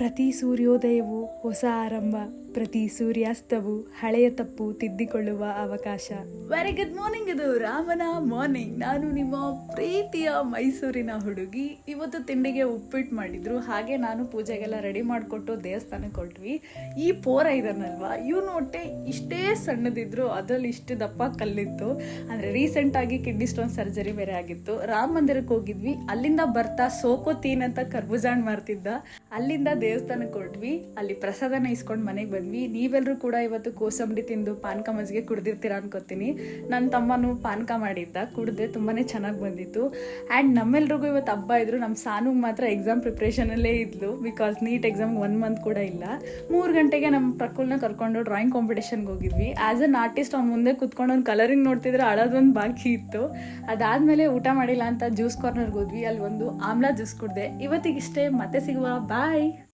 ಪ್ರತಿ ಸೂರ್ಯೋದಯವು ಹೊಸ ಆರಂಭ, ಪ್ರತಿ ಸೂರ್ಯಾಸ್ತವು ಹಳೆಯ ತಪ್ಪು ತಿದ್ದಿಕೊಳ್ಳುವ ಅವಕಾಶ. Very good morning. ಇದು ರಾಮನ ಮಾರ್ನಿಂಗ್. ನಾನು ನಿಮ್ಮ ಪ್ರೀತಿಯ ಮೈಸೂರಿನ ಹುಡುಗಿ. ಇವತ್ತು ತಿಂಡಿಗೆ ಉಪ್ಪಿಟ್ಟು ಮಾಡಿದ್ರು, ಹಾಗೆ ನಾನು ಪೂಜೆಗೆಲ್ಲ ರೆಡಿ ಮಾಡಿಕೊಟ್ಟು ದೇವಸ್ಥಾನಕ್ಕೆ ಹೊರಟ್ವಿ. ಈ ಪೋರ ಇದನ್ನಲ್ವಾ, ಇವನು ಹೊಟ್ಟೆ ಇಷ್ಟೇ ಸಣ್ಣದಿದ್ರು ಅದರಲ್ಲಿ ಇಷ್ಟು ದಪ್ಪ ಕಲ್ಲಿತ್ತು. ಅಂದರೆ ರೀಸೆಂಟಾಗಿ ಕಿಡ್ನಿ ಸ್ಟೋನ್ ಸರ್ಜರಿ ಬೇರೆ ಆಗಿತ್ತು. ರಾಮ ಮಂದಿರಕ್ಕೆ ಹೋಗಿದ್ವಿ. ಅಲ್ಲಿಂದ ಬರ್ತಾ ಸೋಕೋತೀನ್ ಅಂತ ಕರ್ಬೂಜಾಣ್ ಮಾರ್ತಿದ್ದ, ಅಲ್ಲಿಂದ ದೇವಸ್ಥಾನಕ್ಕೆ ಹೊರಟ್ವಿ. ಅಲ್ಲಿ ಪ್ರಸಾದನ ಇಸ್ಕೊಂಡು ಮನೆಗೆ ಬಂದ್ವಿ. ನೀವೆಲ್ಲರೂ ಕೂಡ ಇವತ್ತು ಕೋಸಂಬರಿ ತಿಂದು ಪಾನಕ ಮಜ್ಜಿಗೆ ಕುಡ್ದಿರ್ತೀರ ಅನ್ಕೋತೀನಿ. ನನ್ನ ತಮ್ಮನೂ ಪಾನಕ ಮಾಡಿದ್ದ, ಕುಡ್ದೆ ತುಂಬಾನೇ ಚೆನ್ನಾಗಿ ಬಂದಿತ್ತು. ಆ್ಯಂಡ್ ನಮ್ಮೆಲ್ರಿಗೂ ಇವತ್ತು ಹಬ್ಬ ಇದ್ರು. ನಮ್ಮ ಸಾನುಗೆ ಮಾತ್ರ ಎಕ್ಸಾಮ್ ಪ್ರಿಪ್ರೇಷನಲ್ಲೇ ಇದ್ಲು, ಬಿಕಾಸ್ ನೀಟ್ ಎಕ್ಸಾಮ್ 1 ಮಂತ್ ಕೂಡ ಇಲ್ಲ. 3 ಗಂಟೆಗೆ ನಮ್ಮ ಪ್ರಕುಲ್ನ ಕರ್ಕೊಂಡು ಡ್ರಾಯಿಂಗ್ ಕಾಂಪಿಟೇಷನ್ಗೆ ಹೋಗಿದ್ವಿ. ಆ್ಯಸ್ ಅನ್ ಆರ್ಟಿಸ್ಟ್ ಅವ್ನು ಮುಂದೆ ಕುತ್ಕೊಂಡು ಅವ್ನು ಕಲರಿಂಗ್ ನೋಡ್ತಿದ್ರೆ ಅಳೋದೊಂದು ಬಾಕಿ ಇತ್ತು. ಅದಾದಮೇಲೆ ಊಟ ಮಾಡಿಲ್ಲ ಅಂತ ಜ್ಯೂಸ್ ಕಾರ್ನರ್ಗೆ ಹೋದ್ವಿ. ಅಲ್ಲಿ ಒಂದು ಆಮ್ಲಾ ಜ್ಯೂಸ್ ಕುಡ್ದೆ. ಇವತ್ತಿಗಿಷ್ಟೇ, ಮತ್ತೆ ಸಿಗುವ, ಬಾಯ್.